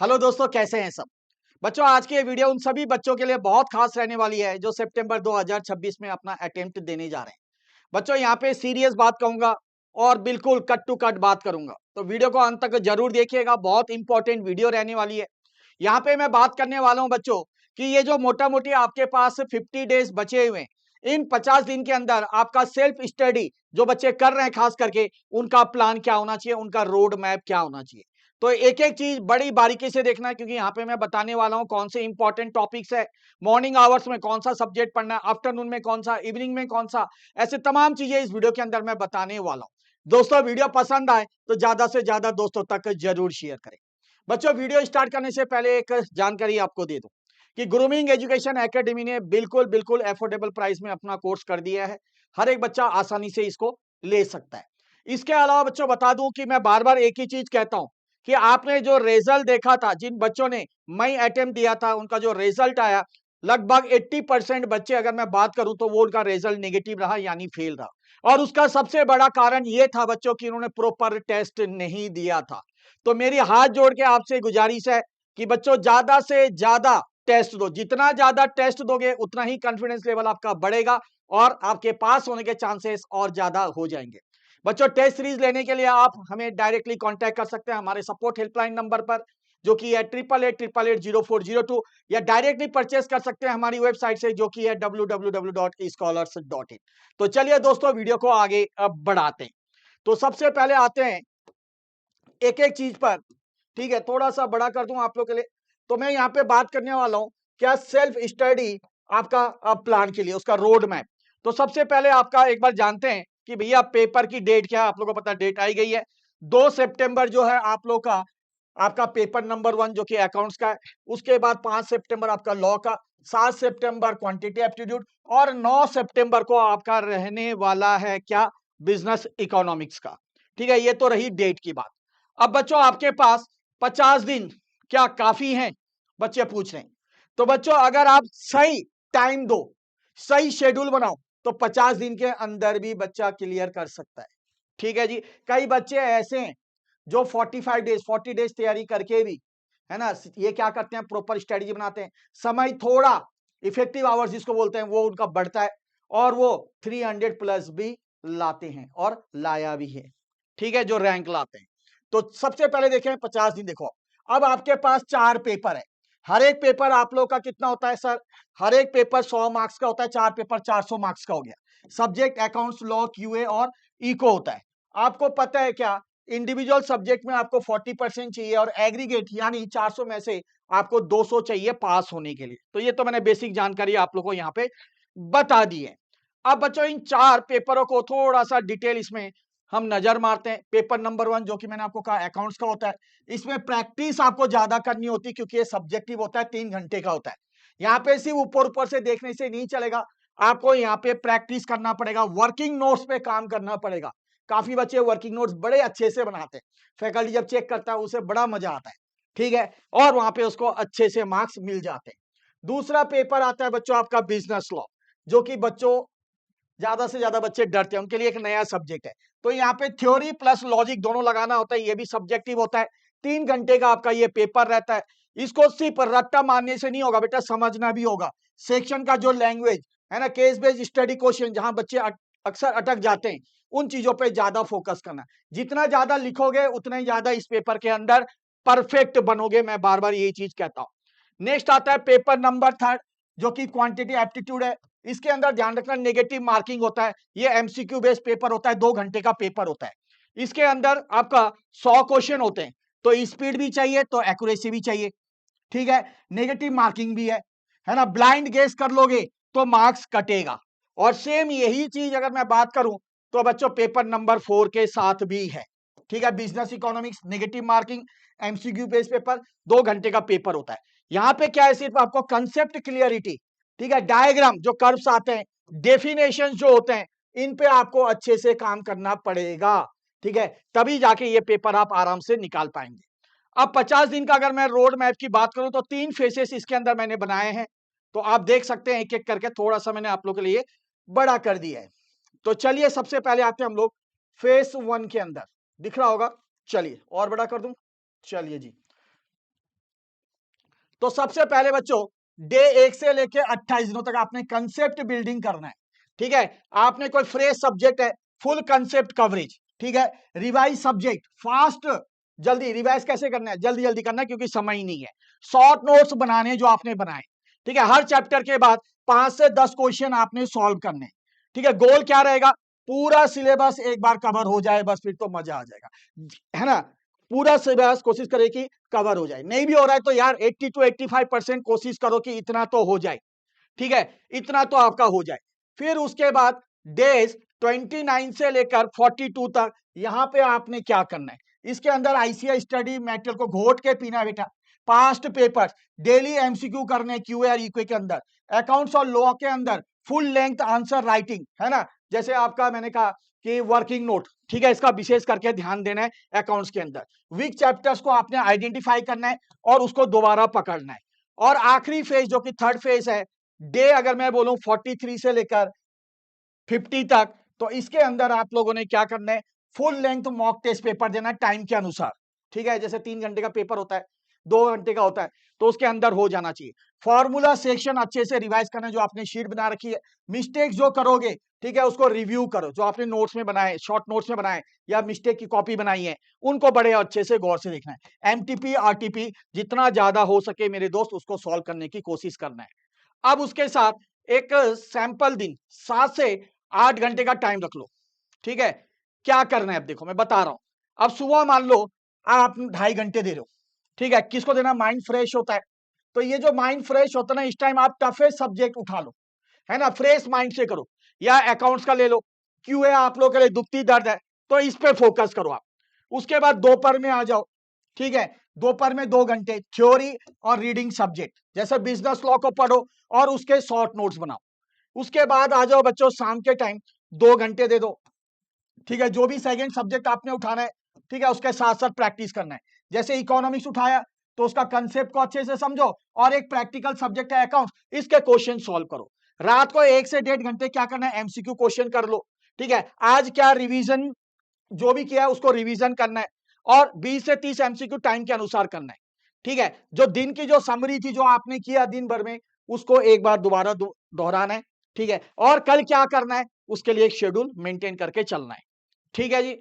Hello दोस्तों, कैसे हैं सब बच्चों। आज की ये वीडियो उन सभी बच्चों के लिए बहुत खास रहने वाली है जो सितंबर 2026 में अपना अटेम्प्ट देने जा रहे हैं। बच्चों, यहाँ पे सीरियस बात कहूंगा और बिल्कुल कट टू कट बात करूंगा, तो वीडियो को अंत तक जरूर देखिएगा। बहुत इंपॉर्टेंट वीडियो रहने वाली है। यहाँ पे मैं बात करने वाला हूँ बच्चों कि ये जो मोटा मोटी आपके पास 50 डेज बचे हुए हैं, इन 50 दिन के अंदर आपका सेल्फ स्टडी जो बच्चे कर रहे हैं, खास करके उनका प्लान क्या होना चाहिए, उनका रोड मैप क्या होना चाहिए। तो एक एक चीज बड़ी बारीकी से देखना है, क्योंकि यहाँ पे मैं बताने वाला हूँ कौन से इंपॉर्टेंट टॉपिक्स है। मॉर्निंग आवर्स में कौन सा सब्जेक्ट पढ़ना है, आफ्टरनून में कौन सा, इवनिंग में कौन सा, ऐसे तमाम चीजें इस वीडियो के अंदर मैं बताने वाला हूँ। दोस्तों, वीडियो पसंद आए तो ज्यादा से ज्यादा दोस्तों तक जरूर शेयर करें। बच्चों, वीडियो स्टार्ट करने से पहले एक जानकारी आपको दे दूं कि ग्रूमिंग एजुकेशन एकेडमी ने बिल्कुल बिल्कुल एफोर्डेबल प्राइस में अपना कोर्स कर दिया है। हर एक बच्चा आसानी से इसको ले सकता है। इसके अलावा बच्चों बता दूं कि मैं बार बार एक ही चीज कहता हूं कि आपने जो रिजल्ट देखा था, जिन बच्चों ने मई अटेम्प्ट दिया था, उनका जो रिजल्ट आया, लगभग 80% बच्चे, अगर मैं बात करूं तो वो उनका रिजल्ट नेगेटिव रहा, यानी फेल रहा। और उसका सबसे बड़ा कारण ये था बच्चों कि उन्होंने प्रॉपर टेस्ट नहीं दिया था। तो मेरी हाथ जोड़ के आपसे गुजारिश है कि बच्चों ज्यादा से ज्यादा टेस्ट दो। जितना ज्यादा टेस्ट दोगे उतना ही कॉन्फिडेंस लेवल आपका बढ़ेगा और आपके पास होने के चांसेस और ज्यादा हो जाएंगे। बच्चों, टेस्ट सीरीज लेने के लिए आप हमें डायरेक्टली कांटेक्ट कर सकते हैं हमारे सपोर्ट हेल्पलाइन नंबर पर, जो कि है 8888880402, या डायरेक्टली परचेस कर सकते हैं हमारी वेबसाइट से, जो कि है www.escholars.in। तो चलिए दोस्तों, वीडियो को आगे अब बढ़ाते हैं। तो सबसे पहले आते हैं एक एक चीज पर। ठीक है, थोड़ा सा बड़ा कर दूं आप लोग के लिए। तो मैं यहाँ पे बात करने वाला हूं क्या सेल्फ स्टडी आपका प्लान के लिए, उसका रोड मैप। तो सबसे पहले आपका एक बार जानते हैं कि भैया पेपर की डेट क्या है। आप लोगों को पता डेट आई गई है 2 सितंबर जो है आप लोग का आपका पेपर नंबर 1 जो कि अकाउंट्स का है। उसके बाद 5 सितंबर आपका लॉ का, 7 सितंबर क्वांटिटी एप्टीट्यूड, और 9 सितंबर को आपका रहने वाला है क्या, बिजनेस इकोनॉमिक्स का। ठीक है, ये तो रही डेट की बात। अब बच्चों आपके पास 50 दिन क्या काफी हैं, बच्चे पूछ रहे हैं। तो बच्चों अगर आप सही टाइम दो, सही शेड्यूल बनाओ, तो 50 दिन के अंदर भी बच्चा क्लियर कर सकता है। ठीक है जी। कई बच्चे ऐसे हैं जो 40 डेज तैयारी करके भी, है ना, ये क्या करते हैं, प्रॉपर स्ट्रेटेजी बनाते हैं, समय थोड़ा, इफेक्टिव आवर्स जिसको बोलते हैं, वो उनका बढ़ता है और वो 300 प्लस भी लाते हैं और लाया भी है। ठीक है, जो रैंक लाते हैं। तो सबसे पहले देखें 50 दिन। देखो, अब आपके पास 4 पेपर है। हर एक पेपर आप लोग का कितना होता है सर? हर एक पेपर 100 मार्क्स का होता है। 4 पेपर 400 मार्क्स का हो गया। सब्जेक्ट अकाउंट्स, लॉ, क्यूए और इको होता है। आपको पता है क्या, इंडिविजुअल सब्जेक्ट में आपको 40% चाहिए और एग्रीगेट यानी 400 में से आपको 200 चाहिए पास होने के लिए। तो ये तो मैंने बेसिक जानकारी आप लोगों को यहाँ पे बता दी है। अब बच्चों इन 4 पेपरों को थोड़ा सा डिटेल इसमें हम नजर मारते हैं। पेपर नंबर 1 जो कि मैंने आपको कहा अकाउंट्स का होता है, इसमें प्रैक्टिस आपको ज्यादा करनी होती है क्योंकि ये सब्जेक्टिव होता है, 3 घंटे का होता है। यहाँ पे सिर्फ ऊपर ऊपर से देखने से नहीं चलेगा, आपको यहाँ पे प्रैक्टिस करना पड़ेगा, वर्किंग नोट्स पे काम करना पड़ेगा। काफी बच्चे वर्किंग नोट्स बड़े अच्छे से बनाते हैं, फैकल्टी जब चेक करता है उसे बड़ा मजा आता है। ठीक है, और वहां पे उसको अच्छे से मार्क्स मिल जाते हैं। दूसरा पेपर आता है बच्चों आपका बिजनेस लॉ, जो कि बच्चों ज्यादा से ज्यादा बच्चे डरते हैं, उनके लिए एक नया सब्जेक्ट है। तो यहाँ पे थ्योरी प्लस लॉजिक दोनों लगाना होता है, ये भी सब्जेक्टिव होता है। 3 घंटे का आपका ये पेपर रहता है। इसको सिर्फ रट्टा मारने से नहीं होगा बेटा, समझना भी होगा। सेक्शन का जो लैंग्वेज है ना, केस बेस्ड स्टडी क्वेश्चन, जहां बच्चे अक्सर अटक जाते हैं, उन चीजों पे ज्यादा फोकस करना। जितना ज्यादा लिखोगे उतना ही ज्यादा इस पेपर के अंदर परफेक्ट बनोगे, मैं बार बार यही चीज कहता हूं। नेक्स्ट आता है पेपर नंबर 3 जो कि क्वांटिटी एप्टीट्यूड है। इसके अंदर ध्यान रखना नेगेटिव मार्किंग होता है। ये एमसीक्यू बेस्ड पेपर होता है, 2 घंटे का पेपर होता है। इसके अंदर आपका 100 क्वेश्चन होते हैं, तो स्पीड भी चाहिए तो एक्यूरेसी भी चाहिए। ठीक है, नेगेटिव मार्किंग भी है ना, ब्लाइंड गेस कर लोगे तो मार्क्स कटेगा। और सेम यही चीज अगर मैं बात करूं तो बच्चों पेपर नंबर 4 के साथ भी है। ठीक है, business economics, negative marking, MCQ based paper, 2 घंटे का पेपर होता है। यहां पे क्या है, सिर्फ आपको कंसेप्ट क्लियरिटी, ठीक है, डायग्राम जो कर्व्स आते हैं, डेफिनेशन जो होते हैं, इन पे आपको अच्छे से काम करना पड़ेगा। ठीक है, तभी जाके ये पेपर आप आराम से निकाल पाएंगे। अब 50 दिन का अगर मैं रोड मैप की बात करूं तो 3 फेसेस इसके अंदर मैंने बनाए हैं। तो आप देख सकते हैं एक एक करके, थोड़ा सा मैंने आप लोगों के लिए बड़ा कर दिया है। तो चलिए सबसे पहले आते हैं हम लोग फेस 1 के अंदर। दिख रहा होगा, चलिए और बड़ा कर दूं, चलिए जी। तो सबसे पहले बच्चों डे 1 से लेके 28 दिनों तक आपने कंसेप्ट बिल्डिंग करना है, ठीक है। आपने कोई फ्रेश सब्जेक्ट है, फुल कंसेप्ट कवरेज, ठीक है। रिवाइज सब्जेक्ट फास्ट, जल्दी रिवाइज कैसे करना है, जल्दी जल्दी करना है क्योंकि समय ही नहीं है। शॉर्ट नोट्स बनाने जो आपने बनाए, ठीक है। हर चैप्टर के बाद 5 से 10 क्वेश्चन आपने सॉल्व करने, ठीक है। गोल क्या रहेगा, पूरा सिलेबस एक बार कवर हो जाए, बस फिर तो मजा आ जाएगा, है ना। पूरा सिलेबस कोशिश करे कि कवर हो जाए, नहीं भी हो रहा है तो यार 80 to 85% कोशिश करो कि इतना तो हो जाए, ठीक है, इतना तो आपका हो जाए। फिर उसके बाद डेज 29 से लेकर 42 तक यहां पे आपने क्या करना है, इसके अंदर आईसीआई स्टडी मेटेरियल को घोट के पीना है बेटा। पास्ट पेपर्स डेली एमसीक्यू करने क्यूए और ईक्यू के अंदर, अकाउंट्स और लॉ के अंदर फुल लेंथ आंसर राइटिंग, है ना। जैसे आपका मैंने कहा कि वर्किंग नोट, ठीक है, इसका विशेष करके ध्यान देना है अकाउंट्स के अंदर। वीक चैप्टर्स को आपने आइडेंटिफाई करना है और उसको दोबारा पकड़ना है। और आखिरी फेज जो कि थर्ड फेज है, डे अगर मैं बोलूं 43 से लेकर 50 तक, तो इसके अंदर आप लोगों ने क्या करना है, full length mock test paper देना टाइम के अनुसार, ठीक है। जैसे 3 घंटे का पेपर होता है, 2 घंटे का होता है, तो उसके अंदर हो जाना चाहिए। फॉर्मूला सेक्शन अच्छे से रिवाइज करना है, जो आपने शीट बना रखी है। मिस्टेक जो करोगे, ठीक है, उसको रिव्यू करो, जो आपने नोट्स में बनाए, शॉर्ट नोट्स में बनाए या मिस्टेक की कॉपी बनाई है, उनको बड़े अच्छे से गौर से देखना है। एमटीपी आरटीपी जितना ज्यादा हो सके मेरे दोस्त उसको सॉल्व करने की कोशिश करना है। अब उसके साथ एक सैंपल दिन 7 से 8 घंटे का टाइम रख लो, ठीक है। क्या करना है अब देखो मैं बता रहा हूं। अब सुबह मान लो आप 2.5 घंटे दे रहे हो, ठीक है। किसको देना, माइंड फ्रेश होता है, तो ये जो माइंड फ्रेश होता है ना, इस टाइम आप टफेस्ट सब्जेक्ट उठा लो, है ना, फ्रेश माइंड से करो। या अकाउंट्स का ले लो, क्यों है आप लोग के लिए दुखती दर्द है, तो इस पे फोकस करो आप। उसके बाद दोपहर में आ जाओ, ठीक है। दोपहर में 2 घंटे थ्योरी और रीडिंग सब्जेक्ट, जैसे बिजनेस लॉ को पढ़ो और उसके शॉर्ट नोट्स बनाओ। उसके बाद आ जाओ बच्चों शाम के टाइम 2 घंटे दे दो, ठीक है। जो भी सेकंड सब्जेक्ट आपने उठाना है, ठीक है, उसके साथ साथ प्रैक्टिस करना है। जैसे इकोनॉमिक्स उठाया तो उसका कंसेप्ट को अच्छे से समझो, और एक प्रैक्टिकल सब्जेक्ट है अकाउंट, इसके क्वेश्चन सॉल्व करो। रात को 1 से 1.5 घंटे क्या करना है, एमसीक्यू क्वेश्चन कर लो, ठीक है। आज क्या रिवीजन जो भी किया है उसको रिवीजन करना है, और 20 से 30 एमसीक्यू टाइम के अनुसार करना है, ठीक है। जो दिन की जो समरी थी जो आपने किया दिन भर में, उसको एक बार दोबारा दोहराना है, ठीक है। और कल क्या करना है उसके लिए एक शेड्यूल मेंटेन करके चलना है, ठीक है जी।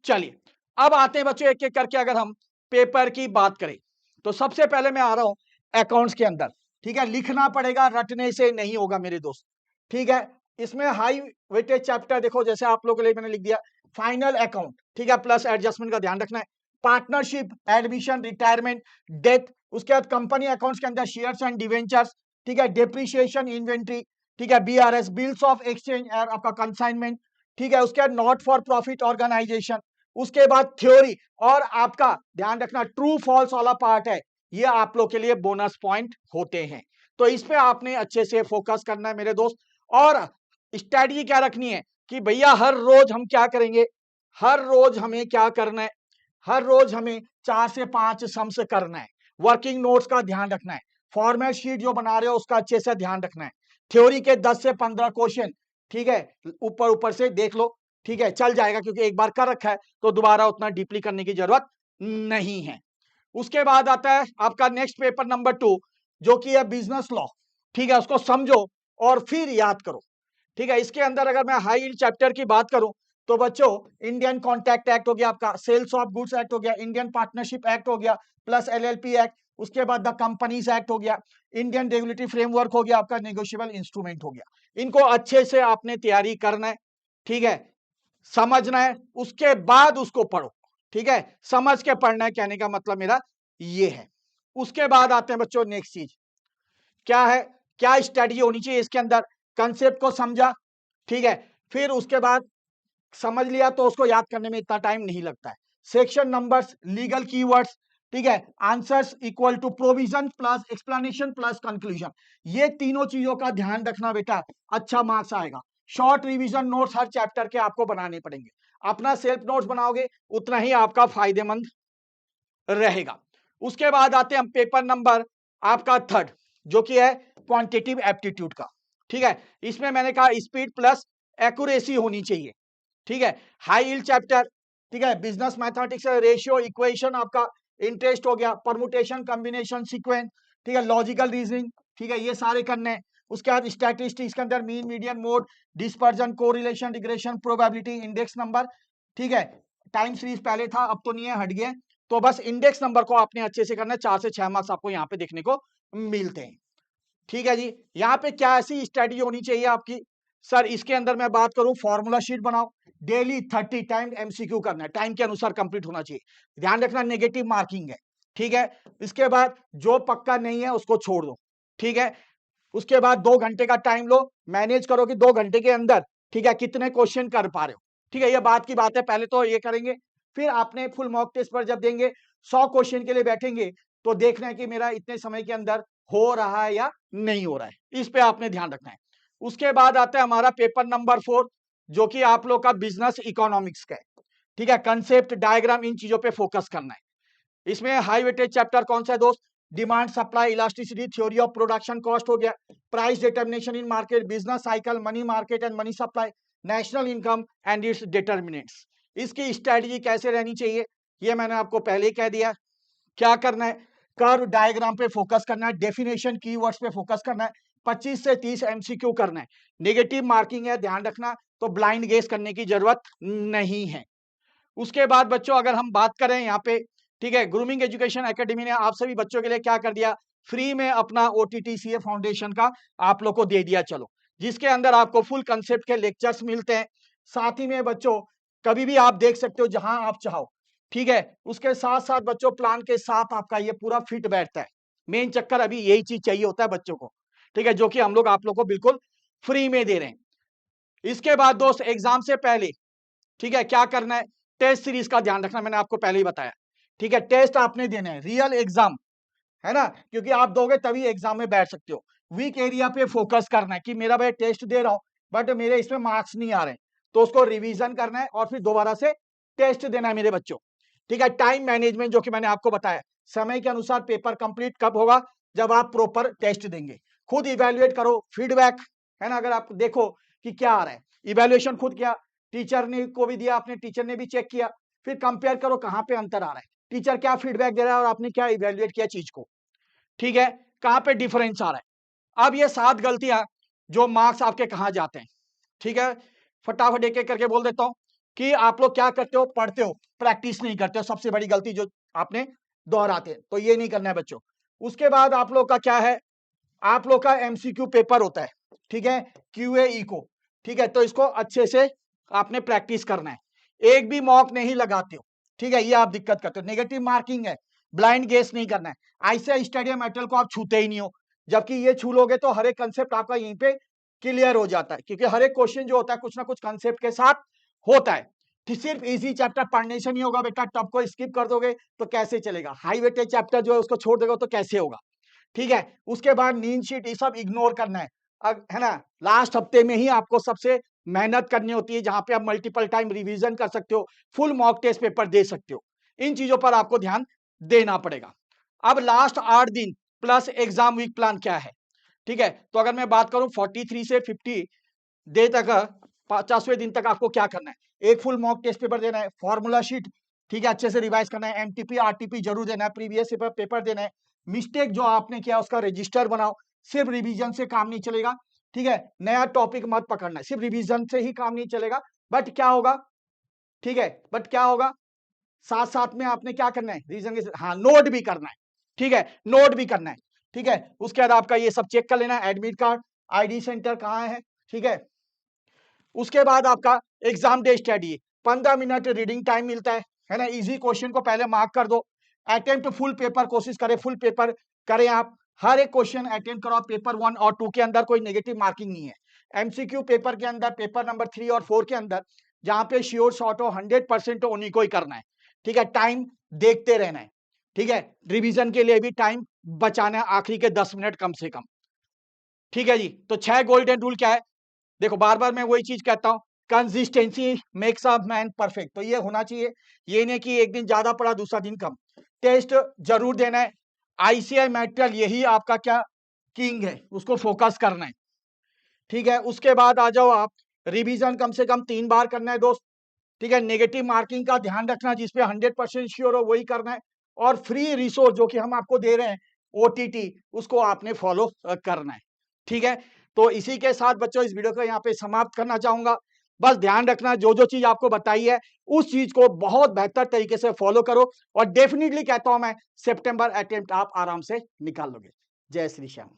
चलिए अब आते हैं बच्चों एक एक करके, अगर हम पेपर की बात करें तो सबसे पहले मैं आ रहा हूं अकाउंट्स के अंदर, ठीक है। लिखना पड़ेगा, रटने से नहीं होगा मेरे दोस्त, ठीक है। इसमें हाई वेटेज चैप्टर देखो, जैसे आप लोगों के लिए मैंने लिख दिया फाइनल अकाउंट, ठीक है, प्लस एडजस्टमेंट का ध्यान रखना है। पार्टनरशिप, एडमिशन, रिटायरमेंट, डेथ, उसके बाद कंपनी अकाउंट्स के अंदर शेयर्स एंड डिवेंचर्स, ठीक है, डेप्रिसिएशन, इन्वेंट्री, ठीक है, बीआरएस, बिल्स ऑफ एक्सचेंज, आपका कंसाइनमेंट, ठीक है। उसके बाद नॉट फॉर प्रॉफिट ऑर्गेनाइजेशन, उसके बाद थ्योरी, और आपका ध्यान रखना ट्रू फॉल्स वाला पार्ट है, ये आप लोग के लिए बोनस पॉइंट होते हैं। तो इस पे आपने अच्छे से फोकस करना है मेरे दोस्त। और स्ट्रेटजी क्या रखनी है कि भैया हर रोज हम क्या करेंगे, हर रोज हमें क्या करना है, हर रोज हमें 4 से 5 सम्स करना है। वर्किंग नोट्स का ध्यान रखना है, फॉर्मेट शीट जो बना रहे हो उसका अच्छे से ध्यान रखना है। थ्योरी के 10 से 15 क्वेश्चन, ठीक है, ऊपर ऊपर से देख लो, ठीक है, चल जाएगा क्योंकि एक बार कर रखा है तो दोबारा उतना डीपली करने की जरूरत नहीं है। उसके बाद आता है आपका नेक्स्ट पेपर नंबर 2 जो कि है बिजनेस लॉ, ठीक है। उसको समझो और फिर याद करो, ठीक है। इसके अंदर अगर मैं हाई यील्ड चैप्टर की बात करूं तो बच्चों इंडियन कॉन्ट्रैक्ट एक्ट हो गया, आपका सेल्स ऑफ गुड्स एक्ट हो गया, इंडियन पार्टनरशिप एक्ट हो गया, प्लस एलएलपी एक्ट, उसके बाद द कंपनीज एक्ट हो गया, इंडियन रेगुलेटरी फ्रेमवर्क हो गया, आपका नेगोशिएबल इंस्ट्रूमेंट हो गया। इनको अच्छे से आपने तैयारी करना है, ठीक है, समझना है, उसके बाद उसको पढ़ो, ठीक है। समझ के पढ़ना है, कहने का मतलब मेरा ये है। उसके बाद आते हैं बच्चों नेक्स्ट चीज क्या है, क्या स्ट्रेटजी होनी चाहिए इसके अंदर, कंसेप्ट को समझा, ठीक है। फिर उसके बाद समझ लिया तो उसको याद करने में इतना टाइम नहीं लगता है। सेक्शन नंबर्स, लीगल कीवर्ड्स, ठीक है, answers equal to provision plus explanation plus conclusion, ये तीनों चीजों का ध्यान रखना बेटा, अच्छा मार्क्स आएगा। शॉर्ट रिवीजन नोट्स हर चैप्टर के आपको बनाने पड़ेंगे, अपना सेल्फ नोट्स बनाओगे उतना ही आपका फायदेमंद रहेगा। उसके बाद आते हैं हम पेपर नंबर आपका थर्ड जो कि है क्वांटिटेटिव एप्टीट्यूड का, ठीक है। इसमें मैंने कहा स्पीड प्लस एक्यूरेसी होनी चाहिए, ठीक है। हाई यील्ड चैप्टर, ठीक है, बिजनेस मैथमेटिक्स, रेशियो, इक्वेशन, आपका इंटरेस्ट हो गया, परमुटेशन, कॉम्बिनेशन, सीक्वेंस, ठीक है, लॉजिकल रीजनिंग, ठीक है, ये सारे करने हैं। उसके बाद स्टैटिस्टिक्स के अंदर mean, median, mode, dispersion, correlation, regression, probability, index number, ठीक है। टाइम सीरीज पहले था, अब तो नहीं है, हट गया। तो बस इंडेक्स नंबर को आपने अच्छे से करना है, 4 से 6 मार्क्स आपको यहाँ पे देखने को मिलते हैं। ठीक है जी, यहाँ पे क्या ऐसी स्ट्रेटजी होनी चाहिए आपकी, सर इसके अंदर मैं बात करूं, फॉर्मूला शीट बनाओ, डेली 30 टाइम एमसीक्यू करना है, टाइम के अनुसार कंप्लीट होना चाहिए, ध्यान रखना नेगेटिव मार्किंग है। ठीक है, इसके बाद जो पक्का नहीं है उसको छोड़ दो। ठीक है, उसके बाद 2 घंटे का टाइम लो, मैनेज करो कि 2 घंटे के अंदर, ठीक है, कितने क्वेश्चन कर पा रहे हो। ठीक है, ये बात की बात है, पहले तो ये करेंगे, फिर आपने फुल मॉक टेस्ट पर जब देंगे, 100 क्वेश्चन के लिए बैठेंगे, तो देखना है कि मेरा इतने समय के अंदर हो रहा है या नहीं हो रहा है, इस पे आपने ध्यान रखना है। उसके बाद आता है हमारा पेपर नंबर 4, जो कि आप लोग का बिजनेस इकोनॉमिक्स का है। ठीक है, कंसेप्ट, डायग्राम, इन चीजों पे फोकस करना है। इसमें हाई वेटेज चैप्टर कौन सा है दोस्त, demand, supply, elasticity, theory of production cost हो गया, price determination in market, business cycle, money market and money supply, national income and it's determinants. इसकी स्ट्रेटजी कैसे रहनी चाहिए ये मैंने आपको पहले ही कह दिया। क्या करना है, कर्व डायग्राम पे फोकस करना है, डेफिनेशन कीवर्ड्स पे फोकस करना है, 25 से 30 एमसीक्यू करना है, नेगेटिव मार्किंग है, ध्यान रखना, तो ब्लाइंड गेस करने की जरूरत नहीं है। उसके बाद बच्चों अगर हम बात करें यहाँ पे, ठीक है, ग्रूमिंग एजुकेशन एकेडमी ने आप सभी बच्चों के लिए क्या कर दिया, फ्री में अपना OTTCA फाउंडेशन का आप लोग को दे दिया, चलो, जिसके अंदर आपको फुल कंसेप्ट के लेक्चर्स मिलते हैं। साथ ही में बच्चों कभी भी आप देख सकते हो जहां आप चाहो। ठीक है, उसके साथ साथ बच्चों प्लान के साथ आपका ये पूरा फिट बैठता है। मेन चक्कर अभी यही चीज चाहिए होता है बच्चों को, ठीक है, जो कि हम लोग आप लोग को बिल्कुल फ्री में दे रहे हैं। इसके बाद दोस्त एग्जाम से पहले, ठीक है, क्या करना है, टेस्ट सीरीज का ध्यान रखना, मैंने आपको पहले ही बताया। ठीक है, टेस्ट आपने देना है, रियल एग्जाम है ना, क्योंकि आप दोगे तभी एग्जाम में बैठ सकते हो। वीक एरिया पे फोकस करना है कि मेरा भाई टेस्ट दे रहा हूं बट मेरे इसमें मार्क्स नहीं आ रहे, तो उसको रिवीजन करना है और फिर दोबारा से टेस्ट देना है मेरे बच्चों। ठीक है, टाइम मैनेजमेंट जो कि मैंने आपको बताया, समय के अनुसार पेपर कंप्लीट कब होगा, जब आप प्रॉपर टेस्ट देंगे। खुद इवेल्युएट करो, फीडबैक है ना, अगर आप देखो कि क्या आ रहा है, इवेल्युएशन खुद किया, टीचर ने को भी दिया, अपने टीचर ने भी चेक किया, फिर कंपेयर करो कहां पे अंतर आ रहा है, टीचर क्या फीडबैक दे रहा है और आपने क्या इवेल्युएट किया चीज को। ठीक है, कहां पे डिफरेंस आ रहा है। अब ये 7 गलतियां जो मार्क्स आपके कहां जाते हैं। ठीक है, फटाफट एक एक करके बोल देता हूं कि आप लोग क्या करते हो, पढ़ते हो, प्रैक्टिस नहीं करते हो, सबसे बड़ी गलती जो आपने दोहराते हैं, तो ये नहीं करना है बच्चों। उसके बाद आप लोग का क्या है, आप लोग का एमसीक्यू पेपर होता है, ठीक है, क्यूए इको। ठीक है, तो इसको अच्छे से आपने प्रैक्टिस करना है, एक भी मॉक नहीं लगाते हो। ठीक है, ये आप दिक्कत करते हो, नेगेटिव मार्किंग है, ब्लाइंड गेस नहीं करना है, ऐसे स्टडी मेटेरियल को आप छूते ही नहीं हो, जबकि ये छू लोगे तो हर एक कंसेप्ट आपका यहीं पे क्लियर हो जाता है, क्योंकि हर एक क्वेश्चन जो होता है कुछ ना कुछ कंसेप्ट के साथ होता है। सिर्फ इजी चैप्टर पढ़ने से नहीं होगा बेटा, टफ को स्किप कर दोगे तो कैसे चलेगा, हाई वेटेज चैप्टर जो है उसको छोड़ दोगे तो कैसे होगा। ठीक है, उसके बाद नींद शीट ये सब इग्नोर करना है, है ना, लास्ट हफ्ते में ही आपको सबसे मेहनत करनी होती है, जहां पे आप मल्टीपल टाइम रिवीजन कर सकते हो, फुल मॉक टेस्ट पेपर दे सकते हो, इन चीजों पर आपको ध्यान देना पड़ेगा। अब लास्ट 8 दिन प्लस एग्जाम वीक प्लान क्या है। ठीक है, तो अगर मैं बात करूं 43 से 50 डे तक, 50वें दिन तक आपको क्या करना है, एक फुल मॉक टेस्ट पेपर देना है, फॉर्मूला शीट, ठीक है, अच्छे से रिवाइज करना है, एमटीपी आरटीपी जरूर देना है, प्रीवियस पेपर देना है, मिस्टेक जो आपने किया उसका रजिस्टर बनाओ, सिर्फ रिवीजन से काम नहीं चलेगा। ठीक है, नया टॉपिक मत पकड़ना है, सिर्फ रिवीजन से ही काम नहीं चलेगा, बट क्या होगा, ठीक है, बट क्या होगा, साथ साथ में आपने क्या करना है, रीजन के, हाँ, नोट भी करना है। ठीक है, नोट भी करना है। ठीक है, उसके बाद आपका ये सब चेक कर लेना है, एडमिट कार्ड, आईडी सेंटर कहाँ है। ठीक है, उसके बाद आपका exam day study, 15 minute reading time मिलता है ना, इजी क्वेश्चन को पहले मार्क कर दो, अटेम्प्ट फुल पेपर, कोशिश करें फुल पेपर करें आप, हर एक क्वेश्चन अटेम्प्ट करो, पेपर 1 और 2 के अंदर कोई नेगेटिव मार्किंग नहीं है, एमसीक्यू पेपर के अंदर, पेपर नंबर 3 और 4 के अंदर, जहां पे श्योर शॉर्ट हो, 100% हो, उन्हीं को ही करना है। ठीक है, टाइम देखते रहना है। ठीक है, रिवीजन के लिए भी टाइम बचाना है, आखिरी के 10 मिनट कम से कम। ठीक है जी, तो 6 गोल्डन रूल क्या है, देखो बार बार मैं वही चीज कहता हूं, consistency makes a man perfect, तो ये होना चाहिए, ये नहीं कि एक दिन ज्यादा पड़ा दूसरा दिन कम। टेस्ट जरूर देना है, आईसीआई मेटेरियल यही आपका क्या किंग है, उसको फोकस करना है। ठीक है, उसके बाद आ जाओ आप, रिवीजन कम से कम 3 बार करना है दोस्त। ठीक है, नेगेटिव मार्किंग का ध्यान रखना, जिसपे 100% श्योर हो वही करना है, और फ्री रिसोर्स जो कि हम आपको दे रहे हैं, OTT उसको आपने फॉलो करना है। ठीक है? तो इसी के साथ बच्चों इस वीडियो को यहाँ पे समाप्त करना चाहूँगा। बस ध्यान रखना जो चीज़ आपको बताई है, उस चीज़ को बहुत बेहतर तरीके से फॉलो करो और डेफिनिटली कहता हूँ मैं, सितंबर अटेम्प्ट आप आराम से निकाल लोगे। जय श्री श्याम।